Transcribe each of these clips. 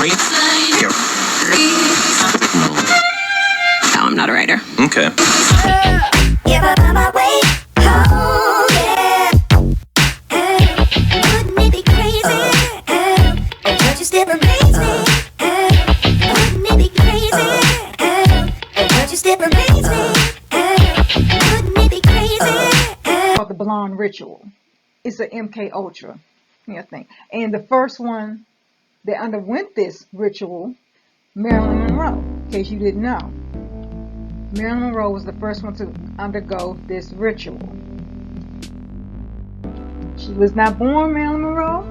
No, I'm not a writer. Okay. The Blonde Ritual. It's an MK Ultra thing. And the first one that underwent this ritual, Marilyn Monroe, in case you didn't know. Marilyn Monroe was the first one to undergo this ritual. She was not born Marilyn Monroe.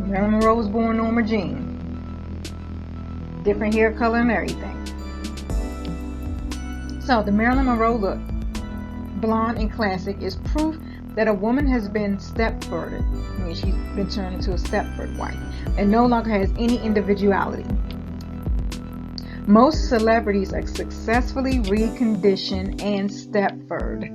Marilyn Monroe was born Norma Jean. Different hair color and everything. So the Marilyn Monroe look, blonde and classic, is proof that a woman has been Stepforded. I mean, she's been turned into a Stepford wife and no longer has any individuality. Most celebrities are successfully reconditioned and Stepford.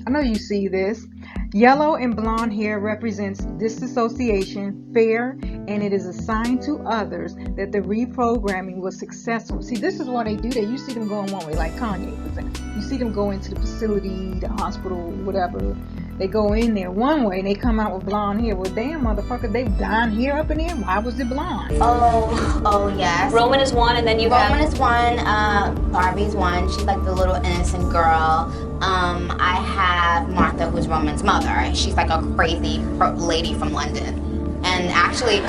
I know you see this. Yellow and blonde hair represents disassociation, fear, and it is a sign to others that the reprogramming was successful. See, this is why they do that. You see them going one way, like Kanye, for example. You see them go into the facility, the hospital, whatever. They go in there one way and they come out with blonde hair. Well, damn, motherfucker, they dyed hair up in there. Why was it blonde? Oh yes. Roman is one, and then you Roman is one. Barbie's one. She's like the little innocent girl. I have Martha, who's Roman's mother. She's like a crazy lady from London. And actually,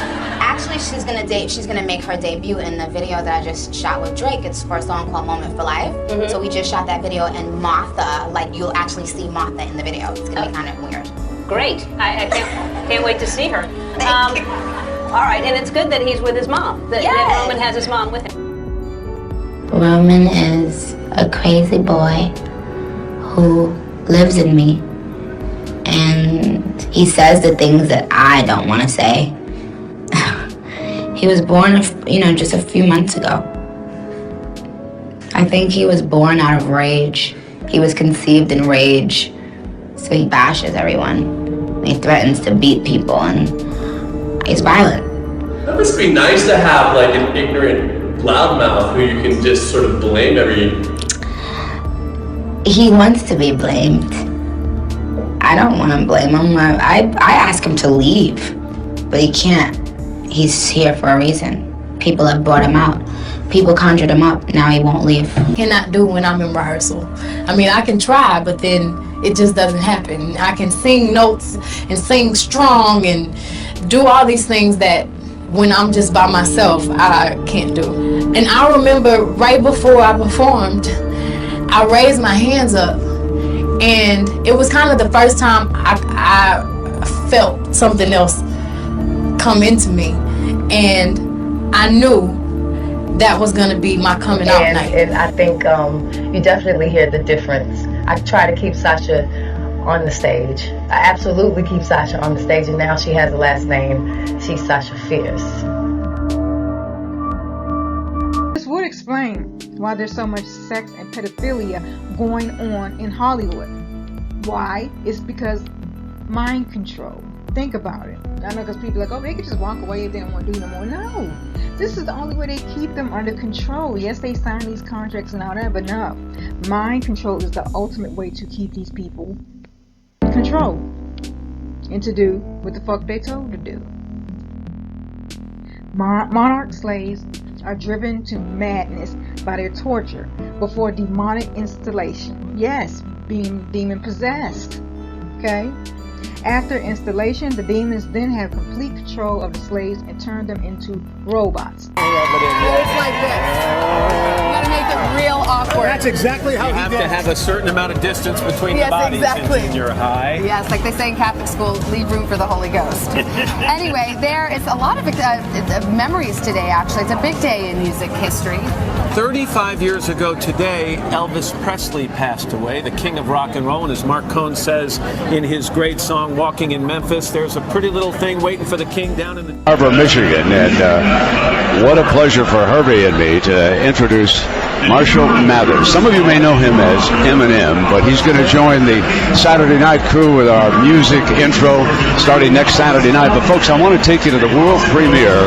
she's gonna make her debut in the video that I just shot with Drake. It's for a song called Moment for Life. Mm-hmm. So we just shot that video, and Martha, like you'll actually see Martha in the video. It's gonna be kind of weird. Great. I can't wait to see her. Thank you. All right, and it's good that he's with his mom. That Roman has his mom with him. Roman is a crazy boy who lives in me, and he says the things that I don't want to say. He was born, just a few months ago. I think he was born out of rage. He was conceived in rage, so he bashes everyone. He threatens to beat people, and he's violent. That must be nice to have like an ignorant loudmouth who you can just sort of blame every... He wants to be blamed. I don't want to blame him. I ask him to leave, but he can't. He's here for a reason. People have brought him out. People conjured him up. Now he won't leave. Cannot do when I'm in rehearsal. I mean, I can try, but then it just doesn't happen. I can sing notes and sing strong and do all these things that when I'm just by myself, I can't do. And I remember right before I performed, I raised my hands up, and it was kind of the first time I felt something else come into me, and I knew that was going to be my coming out night. And I think you definitely hear the difference. I try to keep Sasha on the stage. I absolutely keep Sasha on the stage, and now she has a last name. She's Sasha Fierce. This would explain why there's so much sex and pedophilia going on in Hollywood. Why? It's because mind control. Think about it. I know because people are like, oh, they could just walk away if they don't want to do no more. No. This is the only way they keep them under control. Yes, they sign these contracts and all that, but no. Mind control is the ultimate way to keep these people in control and to do what the fuck they told to do. Monarch slaves are driven to madness by their torture before demonic installation. Yes, being demon possessed. Okay? After installation, the demons then have complete control of the slaves and turn them into robots. It's like this. You gotta make it real awkward. That's exactly how you have to have a certain amount of distance between the bodies in your high. Yes, like they say in Catholic school, leave room for the Holy Ghost. Anyway, there is a lot of memories today, actually. It's a big day in music history. 35 years ago today, Elvis Presley passed away, the king of rock and roll, and as Mark Cohn says in his great song, man walking in Memphis. There's a pretty little thing waiting for the king down in the Harbor, Michigan, and what a pleasure for Herbie and me to introduce Marshall Mathers. Some of you may know him as Eminem, but he's going to join the Saturday night crew with our music intro starting next Saturday night. But folks, I want to take you to the world premiere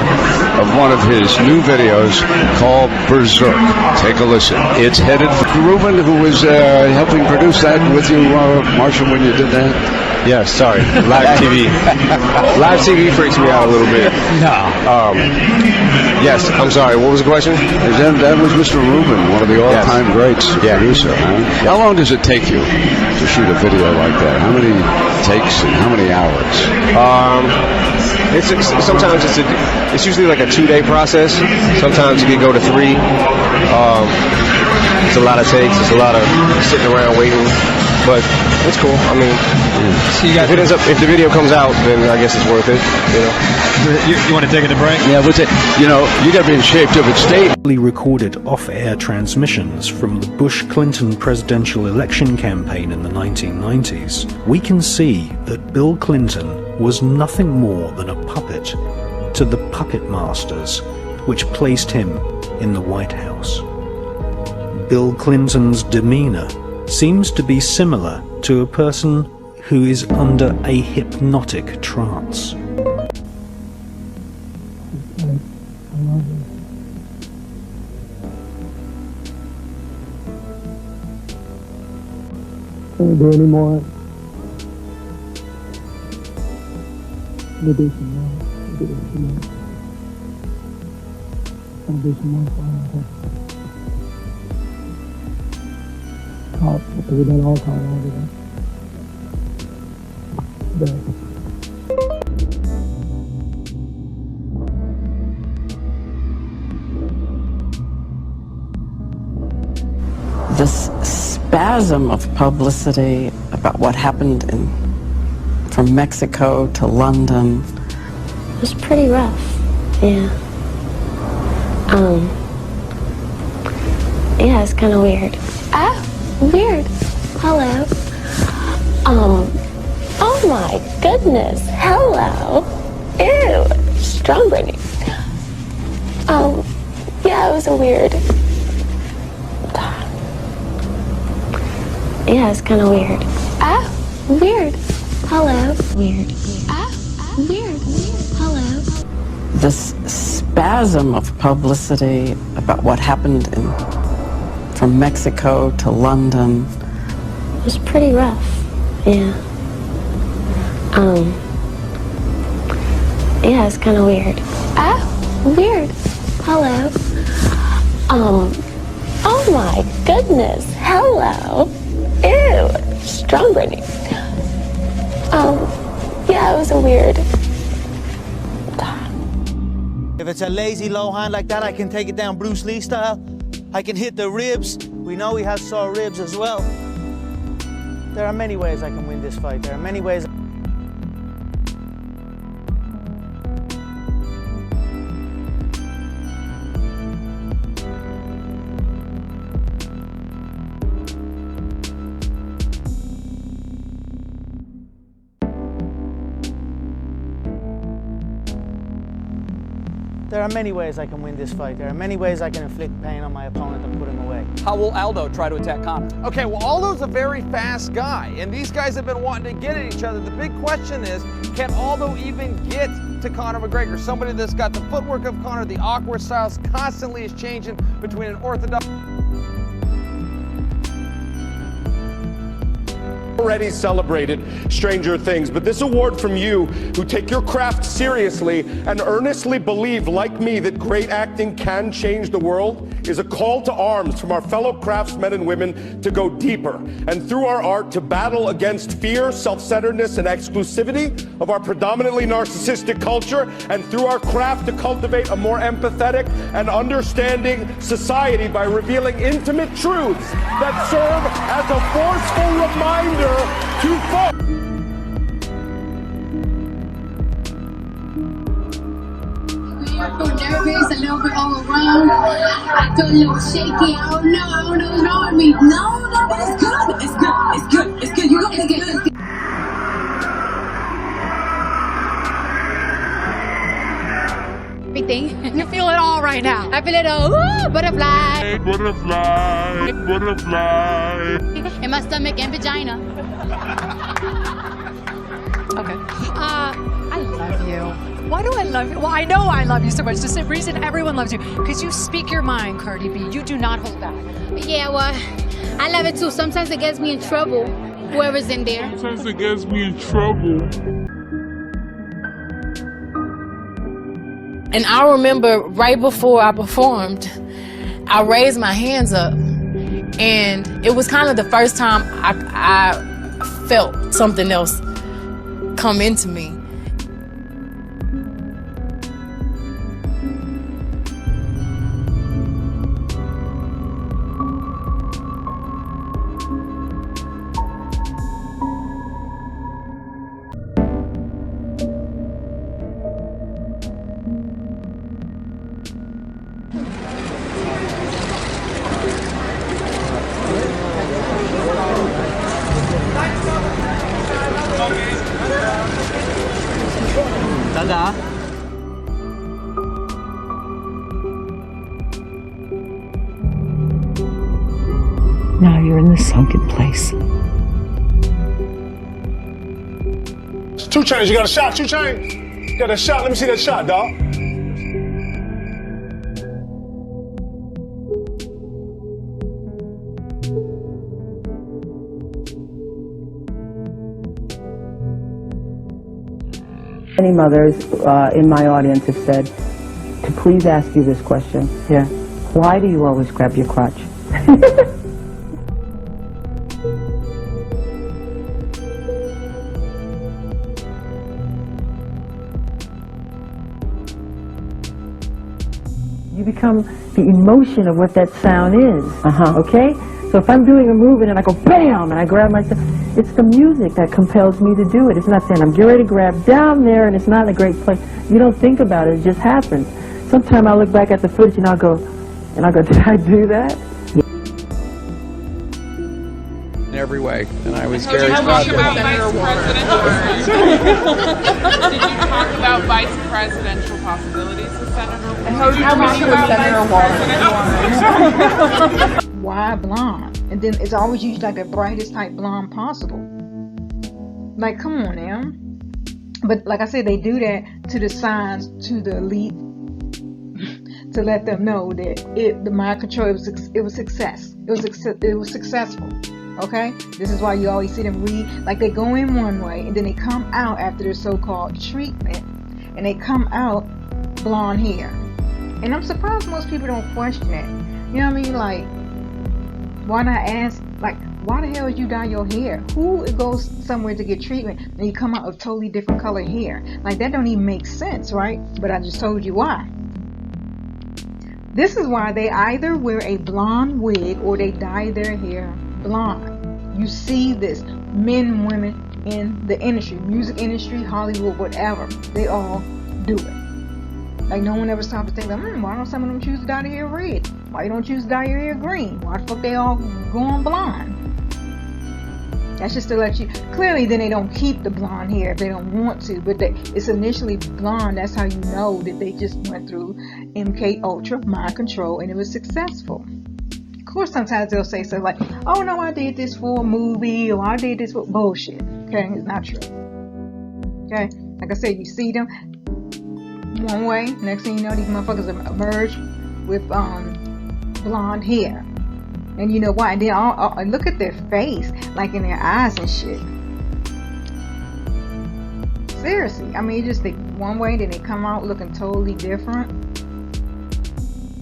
of one of his new videos called Berserk. Take a listen. It's headed for Ruben, who was helping produce that with you, Marshall, when you did that. Yeah, sorry. Live TV. Live TV freaks me out a little bit. No. Yes, I'm sorry. What was the question? That was Mr. Rubin, one of the all-time greats, producer. Huh? How long does it take you to shoot a video like that? How many takes and how many hours? Sometimes it's usually like a 2-day process. Sometimes you can go to 3. It's a lot of takes. It's a lot of sitting around waiting. But it's cool. I mean, if the video comes out, then I guess it's worth it. You want to take it a break? Yeah, what's it? You got to be in shape to stay. Recorded off-air transmissions from the Bush-Clinton presidential election campaign in the 1990s, we can see that Bill Clinton was nothing more than a puppet to the puppet masters, which placed him in the White House. Bill Clinton's demeanor seems to be similar to a person who is under a hypnotic trance. Can't do any more. We'll do some more. We'll do some more. I'll do some more for him. We've done all kind of everything. This spasm of publicity about what happened from Mexico to London. It was pretty rough, yeah. Yeah, it's kind of weird. Weird. Hello. Oh my goodness. Hello. Ew. Strawberry. Yeah, it was a weird. Yeah, it's kind of weird. Weird. Hello. Weird. Weird. Hello. This spasm of publicity about what happened from Mexico to London. It was pretty rough, yeah. Yeah, it's kind of weird. Weird. Hello. Oh my goodness. Hello. Ew. Strawberry. Yeah, it was a weird. If it's a lazy low hand like that, I can take it down Bruce Lee style. I can hit the ribs. We know he has sore ribs as well. There are many ways I can win this fight. There are many ways. There are many ways I can win this fight. There are many ways I can inflict pain on my opponent and put him away. How will Aldo try to attack Conor? Okay, well, Aldo's a very fast guy, and these guys have been wanting to get at each other. The big question is, can Aldo even get to Conor McGregor? Somebody that's got the footwork of Conor, the awkward styles constantly is changing between an orthodox... Already celebrated Stranger Things, but this award from you who take your craft seriously and earnestly believe, like me, that great acting can change the world is a call to arms from our fellow craftsmen and women to go deeper and through our art to battle against fear, self-centeredness, and exclusivity of our predominantly narcissistic culture, and through our craft to cultivate a more empathetic and understanding society by revealing intimate truths that serve as a forceful reminder to folks. I feel nervous, a little bit overwhelmed. I feel a little shaky. I don't know what's wrong with me. No, it's good. It's good. It's good. It's good. You gotta get it. everything. You feel it all right now. I feel it all. Ooh, butterfly. Butterfly, butterfly. In my stomach and vagina. Okay. I love you. Why do I love you? Well, I know I love you so much. It's the reason everyone loves you. Because you speak your mind, Cardi B. You do not hold back. Yeah, well, I love it too. Sometimes it gets me in trouble, whoever's in there. Sometimes it gets me in trouble. And I remember right before I performed, I raised my hands up, and it was kind of the first time I felt something else come into me. Dada. Now you're in the sunken place. 2 Chainz, you got a shot? 2 Chainz? You got a shot? Let me see that shot, dog. Many mothers in my audience have said to please ask you this question. Yeah. Why do you always grab your crotch? You become the emotion of what that sound is. Okay? So if I'm doing a move and then I go bam and I grab myself, it's the music that compels me to do it. It's not saying I'm getting ready to grab down there and it's not in a great place. You don't think about it, it just happens. Sometimes I'll look back at the footage and I'll go, did I do that? In every way, and I was very proud of Did you talk about vice presidential possibilities with Senator Warren? Why blonde? And then it's always used like the brightest type blonde possible. Like, come on now. But like I said, they do that to the signs, to the elite, to let them know that the mind control, it was success. It was successful. Okay? This is why you always see them read, like they go in one way and then they come out after their so-called treatment and they come out blonde hair. And I'm surprised most people don't question it. You know what I mean? Like, why not ask, like, why the hell did you dye your hair? Who goes somewhere to get treatment and you come out with totally different color hair? Like, that don't even make sense, right? But I just told you why. This is why they either wear a blonde wig or they dye their hair blonde. You see this, men and women in the industry, music industry, Hollywood, whatever, they all do it. Like, no one ever stopped to think, why don't some of them choose to dye their hair red? Why you don't choose to dye your hair green? Why the fuck they all going blonde? That's just to let you, clearly then they don't keep the blonde hair if they don't want to, but it's initially blonde. That's how you know that they just went through MK Ultra, mind control, and it was successful. Of course, sometimes they'll say something like, oh no, I did this for a movie, or I did this for bullshit. Okay, it's not true. Okay, like I said, you see them one way, next thing you know, these motherfuckers emerge with blonde hair. And you know why? And then look at their face, like in their eyes and shit. Seriously, I mean, you just think one way, then they come out looking totally different.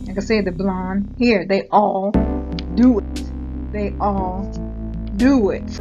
Like I said, the blonde hair, they all do it. They all do it.